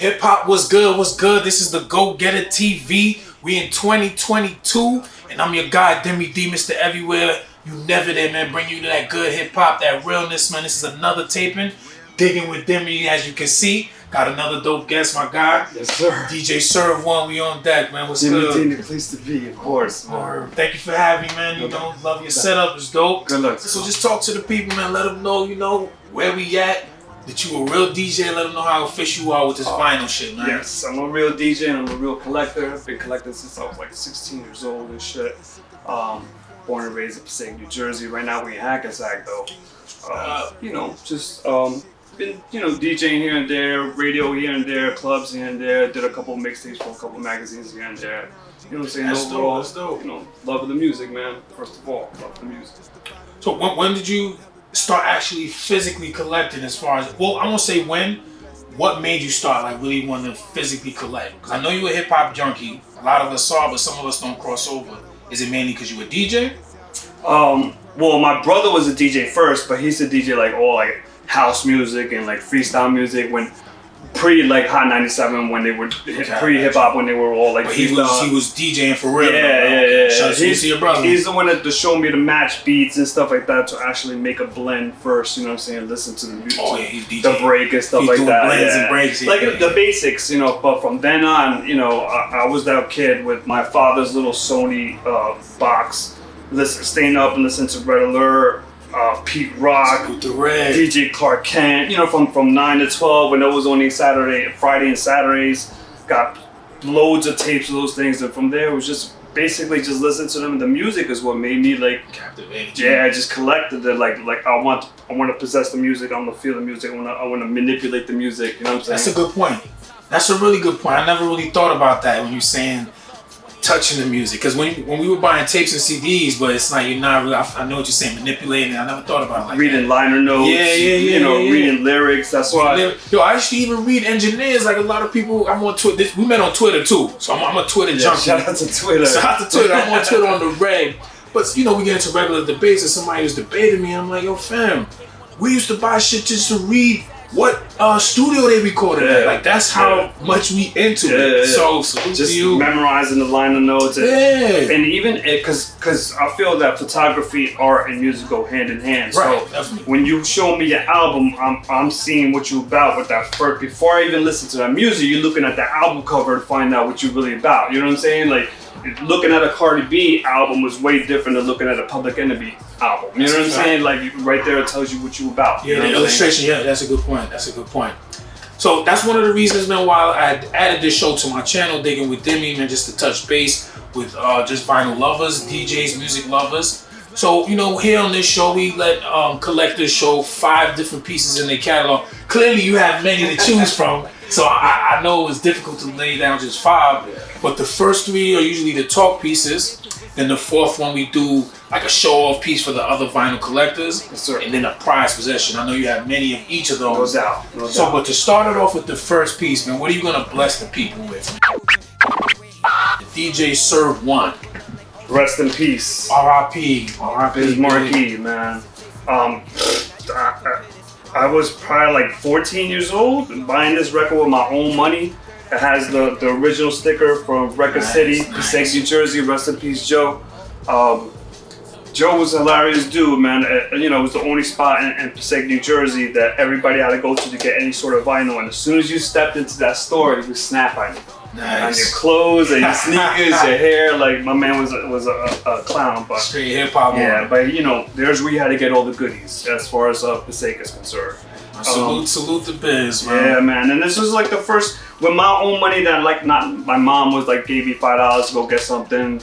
Hip hop, what's good? What's good? This is the DagogetaTv. We in 2022, and I'm your guy, Deme D, Mr. Everywhere. You never there, man. Bring you to that good hip hop, that realness, man. This is another taping. Diggin Wit Deme, as you can see. Got another dope guest, my guy. Yes, sir. DJ Serv one, we on deck, man. What's good? Deme D, place to be, of course, man. Thank you for having me, man. You know, love your setup. It's dope. Good luck. So just talk to the people, man. Let them know, where we at. That you a real DJ. Let them know how official you are with this vinyl shit, man. Yes, I'm a real DJ and I'm a real collector. I've been collecting since I was like 16 years old and shit. Born and raised in Passaic, New Jersey. Right now we in Hackensack though. Been DJing here and there, radio here and there, clubs here and there. Did a couple of mixtapes for a couple of magazines here and there. You know what I'm saying? That's Overall, dope. That's dope. Love of the music, man. First of all, love the music. So when did you start actually physically collecting? As far as, well, I won't say when. What made you start like really want to physically collect? Because I know you a hip hop junkie. A lot of us are, but some of us don't cross over. Is it mainly because you a DJ? Well, my brother was a DJ first, but he used to DJ like all like house music and like freestyle music when pre like Hot 97 when they were pre hip hop when they were all like. But he was DJing for real. Yeah. Shout out to your brother. He's the one that showed me to match beats and stuff like that to actually make a blend first. You know what I'm saying? Listen to the music, he's DJing. The break and stuff like that. Blends and breaks. Like the basics, But from then on, I was that kid with my father's little Sony box, staying up and listening to Red Alert. Pete Rock, DJ Clark Kent, from 9 to 12 when it was only Friday and Saturdays. Got loads of tapes of those things, and from there it was just basically just listening to them. And the music is what made me like captivated. Yeah, I just collected it. Like I want to possess the music. I want to feel the music. I want to manipulate the music. You know what I'm saying? That's a good point. That's a really good point. I never really thought about that when you're saying touching the music, because when we were buying tapes and CDs, but it's like you're not really. I know what you're saying, manipulating. I never thought about it like reading that. liner notes. Yeah. Reading lyrics. That's why. I used to even read engineers. Like a lot of people. I'm on Twitter. We met on Twitter too, so I'm a Twitter junkie. Shout out to Twitter. I'm on Twitter on the reg. But we get into regular debates, and somebody was debating me. And I'm like, yo, fam, we used to buy shit just to read what studio they recorded at. Like that's how much we into it. So salute just to you. Memorizing the liner notes and even because I feel that photography, art, and music go hand in hand. Right, so definitely. When you show me your album, I'm seeing what you about with that first. Before I even listen to that music, you're looking at the album cover to find out what you're really about. You know what I'm saying? Like looking at a Cardi B album was way different than looking at a Public Enemy album. You know what I'm saying? Like right there, it tells you what you about. Yeah, the illustration. Yeah, that's a good point. So that's one of the reasons, man, why I added this show to my channel, Diggin Wit Deme, man, just to touch base with just vinyl lovers, DJs, music lovers. So here on this show, we let collectors show 5 different pieces in their catalog. Clearly, you have many to choose from. So I know it's difficult to lay down just 5, but the first 3 are usually the talk pieces. Then the 4th one we do like a show-off piece for the other vinyl collectors. Yes, sir. And then a prize possession. I know you have many of each of those. No doubt. So, but to start it off with the first piece, man, what are you gonna bless the people with? DJ Serv 1. Rest in peace. R.I.P. Biz Markie, man. I was probably like 14 years old buying this record with my own money. It has the original sticker from Record City, Passaic, New Jersey. Rest in peace, Joe. Joe was a hilarious dude, man. It was the only spot in Passaic, New Jersey that everybody had to go to get any sort of vinyl. And as soon as you stepped into that store, it would snap on you. Nice. On your clothes, and your sneakers, your hair. Like my man was a clown, but straight hip hop. Yeah, but there's where you had to get all the goodies as far as Passaic is concerned. Salute the biz, man. Yeah, man. And this was like the first with my own money that not my mom was like gave me $5 to go get something.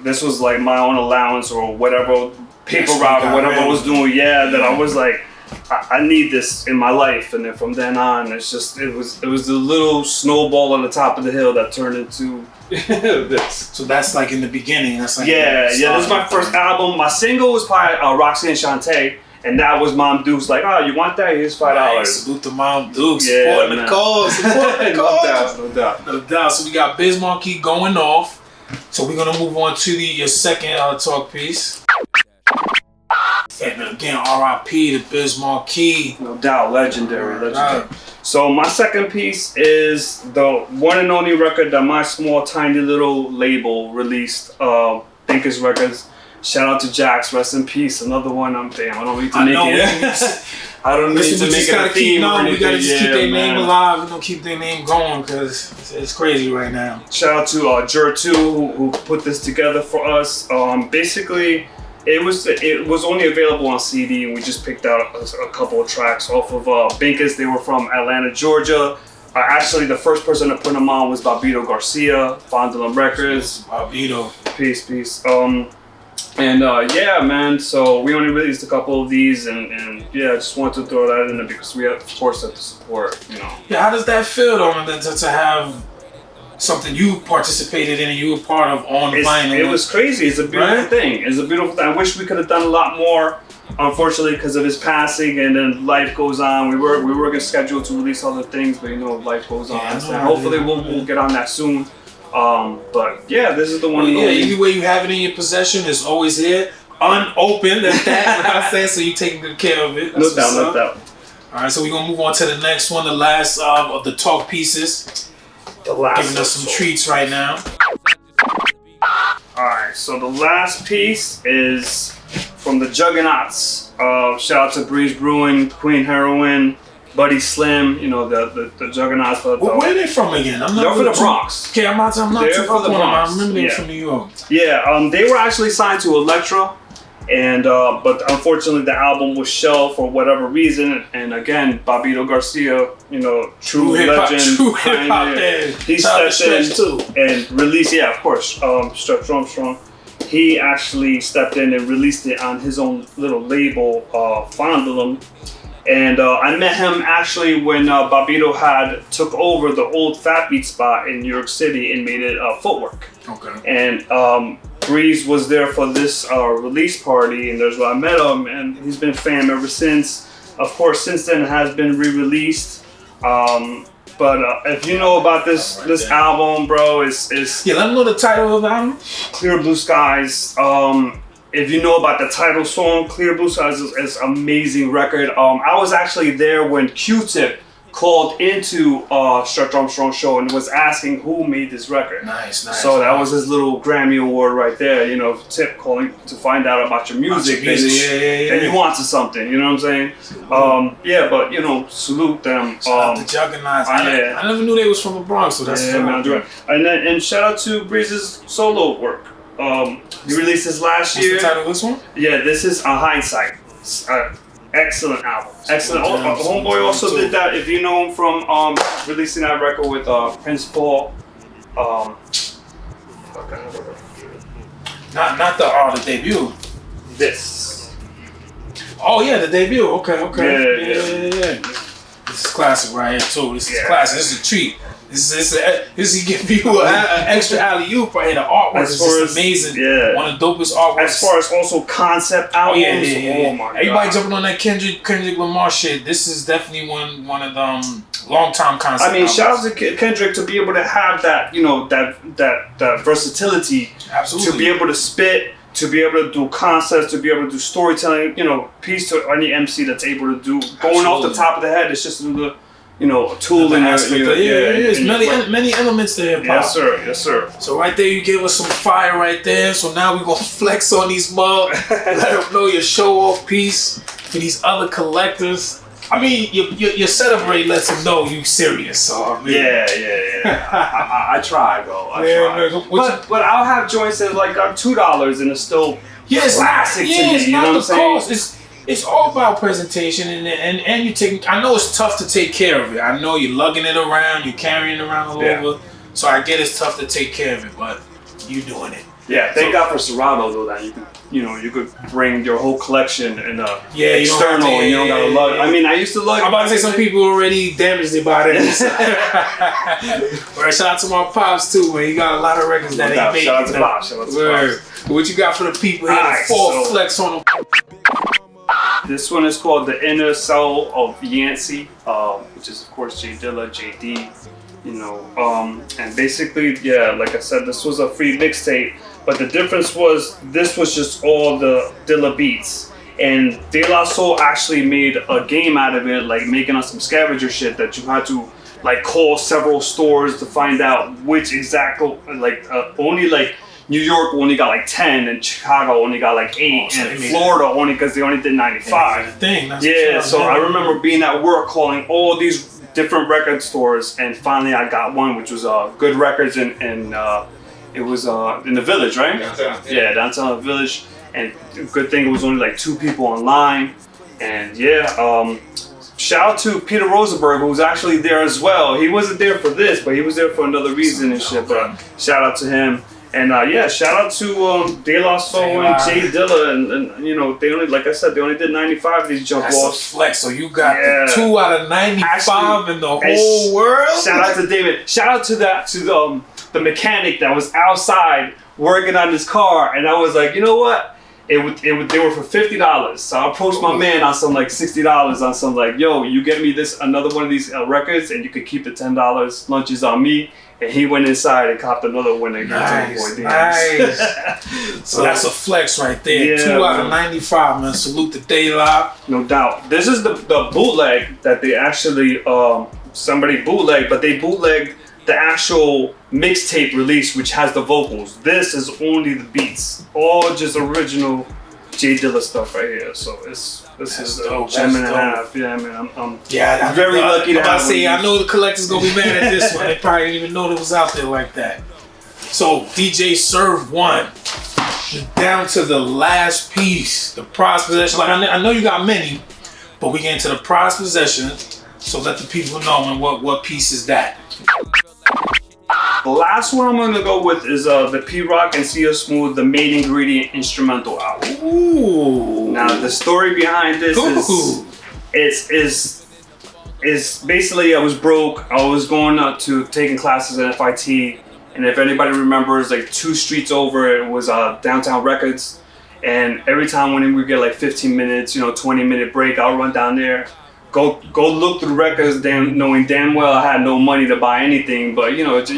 This was like my own allowance or whatever paper route or whatever I was doing. Yeah, that I was like, I need this in my life. And then from then on, it was the little snowball on the top of the hill that turned into this. So that's like in the beginning. That's like this is my first album. My single was probably Roxanne Shante. And that was Mom Duke's like, oh, you want that? Here's $5. Right, salute to Mom Duke, supporting the cause. No doubt. So we got Biz Markie going off. So we're gonna move on to your second talk piece. And again, R.I.P. to Biz Marquee. No doubt, legendary. So my second piece is the one and only record that my small, tiny little label released, Thinkers Records. Shout out to Jax, rest in peace. Another one. I don't need to make it. I don't need to make it a theme. We gotta just keep their name alive. We're gonna keep their name going because it's crazy right now. Shout out to Jer2 who put this together for us. Basically, it was only available on CD, and we just picked out a couple of tracks off of Binkus. They were from Atlanta, Georgia. Actually, the first person to put them on was Babito Garcia, Fondulum Records. Babito. Peace. Yeah, man, so we only released a couple of these, and yeah, I just wanted to throw that in there because we, of course, have to support, you know. Yeah, how does that feel, though, to have something you participated in and you were part of on vinyl? It was crazy. It's a beautiful thing. It's a beautiful thing. I wish we could have done a lot more, unfortunately, because of his passing, and then life goes on. We were scheduled to release other things, but, you know, life goes on. So hopefully we'll get on that soon. But yeah, this is the one. Yeah, either way you have it in your possession, it's always here, unopened at that. You know what I'm saying? So you taking good care of it. No doubt. All right, so we're gonna move on to the next one, the last of the talk pieces. The last. Giving us some treats right now. All right, so the last piece is from the Juggernauts. Shout out to Breeze Brewing, Queen Heroin, Buddy Slim, you know, the Juggernauts. Where are they from again? They're from the Bronx. Okay, I'm not too far from I remember they were from New York. Yeah, they were actually signed to Elektra, and but unfortunately the album was shelved for whatever reason. And again, Babito Garcia, you know, true legend, true hip-hop man. He stepped in too and released. Yeah, of course, Stretch Armstrong. He actually stepped in and released it on his own little label, Fondulum. And I met him actually when Babito took over the old Fat Beat spot in New York City and made it Footwork. Okay. And Breeze was there for this release party, and there's where I met him, and he's been fam ever since. Of course, since then it has been re-released. But if you know about this album, bro, it's yeah. Let me know the title of the album. Clear Blue Skies. If you know about the title song, Clear Blue Skies is an amazing record. I was actually there when Q-Tip called into Stretch Armstrong show and was asking who made this record. Nice. So that was his little Grammy award right there. You know, Tip calling to find out about your music. And you wanted something, you know what I'm saying? Yeah, but you know, salute them. Shout out to Juggernauts. I never knew they was from the Bronx, so that's and shout out to Breeze's solo work. He released this last year. What's the title of this one? Yeah, this is Hindsight. Excellent album. Excellent. Homeboy also did that. If you know him from releasing that record with Prince Paul. Not the debut. This. Oh yeah, the debut. Okay. Yeah. This is classic right here too. This is classic. This is a treat. This give you an extra alley-oop right here. The artwork is just amazing. Yeah. One of the dopest artworks. As far as also concept albums. Oh my God. Everybody jumping on that Kendrick Lamar shit. This is definitely one of them long-time concept albums. Shout out to Kendrick to be able to have that, you know, that versatility. Absolutely. To be able to spit, to be able to do concepts, to be able to do storytelling. You know, peace to any MC that's able to do. Going off the top of the head, it's just the, you know, a tool in aspect. There's many elements to hip hop. Yes, sir. So right there, you gave us some fire right there. So now we're gonna flex on these mug. Let them know your show off piece for these other collectors. I mean, your setup rate lets them know you serious. So I mean, yeah. I try, bro. I try. But I'll have joints that like are $2 and it's still classic to me. It's you not know the what I'm saying? cost. It's all about presentation and you taking. I know it's tough to take care of it. I know you're lugging it around, you're carrying it around all over. So I get it's tough to take care of it, but you doing it. Yeah, thank God for Serrano though that you could bring your whole collection in external and you don't gotta lug. I mean, I used to lug. I'm about to say some people already damaged it by that. Alright, shout out to my pops too, man. He got a lot of records that ain't made. Shout out to Pops. What you got for the people here? The full flex on them. This one is called The Inner Soul of Yancey, which is of course J Dilla, JD, you know, and basically, yeah, like I said, this was a free mixtape, but the difference was this was just all the Dilla beats, And De La Soul actually made a game out of it, like making us some scavenger shit that you had to like call several stores to find out which exact, like only like New York only got like 10 and Chicago only got like 8 and Florida only because they only did 95. Yeah, so I remember being at work calling all these different record stores, and finally I got one which was Good Records and it was in the Village, right? Downtown. Yeah, downtown the Village. And good thing it was only like 2 people online. And yeah, shout out to Peter Rosenberg, who was actually there as well. He wasn't there for this, but he was there for another reason and shit. But shout out to him. And yeah, shout out to De La Soul and Jay Dilla. And you know, they only, like I said, they only did 95 of these jump offs. That's a flex. So you got the 2 out of 95 actually, in the whole world. Shout out to David. Shout out to the mechanic that was outside working on his car, and I was like, you know what? They were for $50. So I approached my man on some like $60 on some like, yo, you get me another one of these records, and you could keep the $10. Lunch is on me. And he went inside and copped another one. And nice. So that's a flex right there. Yeah, 2 out of 95, man. Salute to De La. No doubt. This is the bootleg that they actually somebody bootlegged, but they bootlegged the actual mixtape release, which has the vocals. This is only the beats, all just original Jay Dilla stuff right here. So this is a gem and a half. Yeah, man, I'm very lucky to have. I know the collector's gonna be mad at this one. They probably didn't even know it was out there like that. So DJ Serv 1, down to the last piece, the prize possession. Like I know you got many, but we get into the prize possession. So let the people know, man, what piece is that? The last one I'm gonna go with is the P-Rock and C.O. Smooth, the Main Ingredient instrumental album. Ooh. Now the story behind this is basically I was broke. I was going to taking classes at FIT, and if anybody remembers, like 2 streets over, it was Downtown Records, and every time when we get like 15 minutes, 20-minute break, I'll run down there. Go look through records, knowing damn well I had no money to buy anything, but I just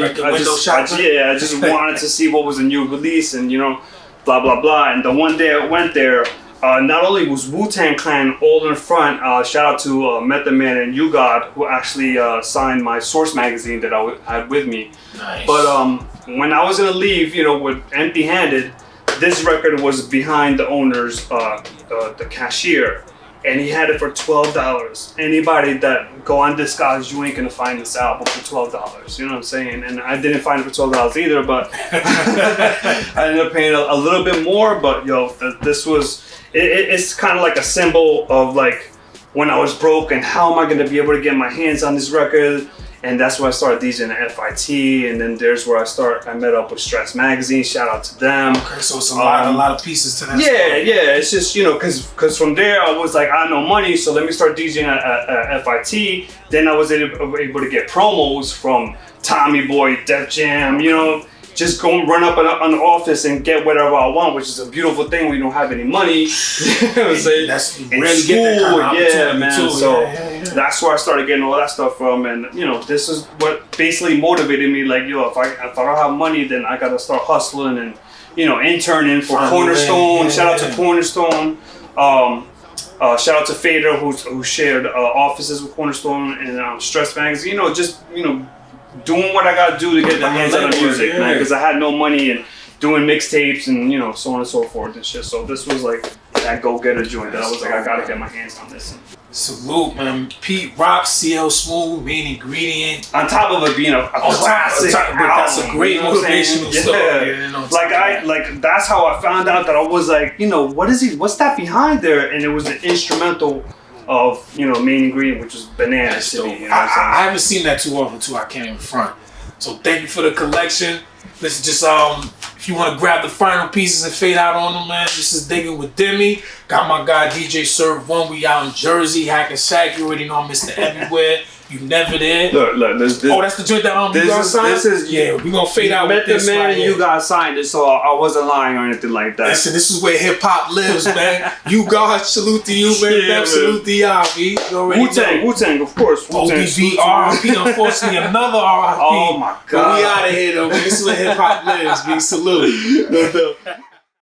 wanted to see what was a new release and blah blah blah. And the one day I went there, not only was Wu-Tang Clan all in front, shout out to Method Man and You God, who actually signed my Source magazine that I had with me. Nice. But when I was gonna leave, with empty-handed, this record was behind the owner's the cashier. And he had it for $12. Anybody that go on Discogs, you ain't gonna find this album for $12. You know what I'm saying? And I didn't find it for $12 either, but I ended up paying a little bit more. But this was it's kind of like a symbol of like when I was broke and how am I gonna be able to get my hands on this record. And that's where I started DJing at FIT, and then there's where I met up with Stress Magazine. Shout out to them. Okay, so it's a lot of pieces to that. Yeah. It's just because from there I was like, I had no money, so let me start DJing at FIT. Then I was able to get promos from Tommy Boy, Def Jam. Just go and run up on the office and get whatever I want, which is a beautiful thing when you don't have any money. That's rarely get that kind of opportunity man. Too. So that's where I started getting all that stuff from, and this is what basically motivated me. Like, if I don't have money, then I gotta start hustling and interning for Cornerstone. Shout out to Cornerstone. Shout out to Fader who shared offices with Cornerstone and Stress Magazine. Doing what I gotta do to get my hands on the music, man, because I had no money and doing mixtapes and so on and so forth and shit. So this was like that go-getter joint that I was like, I gotta get my hands on this. Salute, man. P-Rock, CL Smooth, Main Ingredient. On top of it being a classic album, that's a great motivational story. That's how I found out that I was like, what's that behind there? And it was the instrumental of Main Ingredient, which was bananas to me. I haven't seen that too often too. I can't even front. So thank you for the collection. Let's just if you want to grab the final pieces and fade out on them, man. This is Diggin Wit Deme. Got my guy DJ Serv 1. We out in Jersey, Hackensack. You already know I'm Mr. Everywhere. You never did. Look, this. Oh, that's the joint that you got signed? We gonna fade out with this. Man, you got signed it, so I wasn't lying or anything like that. Listen, this is where hip hop lives, man. You God, salute to you, man. Yeah, salute to y'all, B. Wu-Tang, of course. ODB, RIP, unfortunately, another RIP. Oh my God. But we out of here, though. This is where hip hop lives, B. Salute.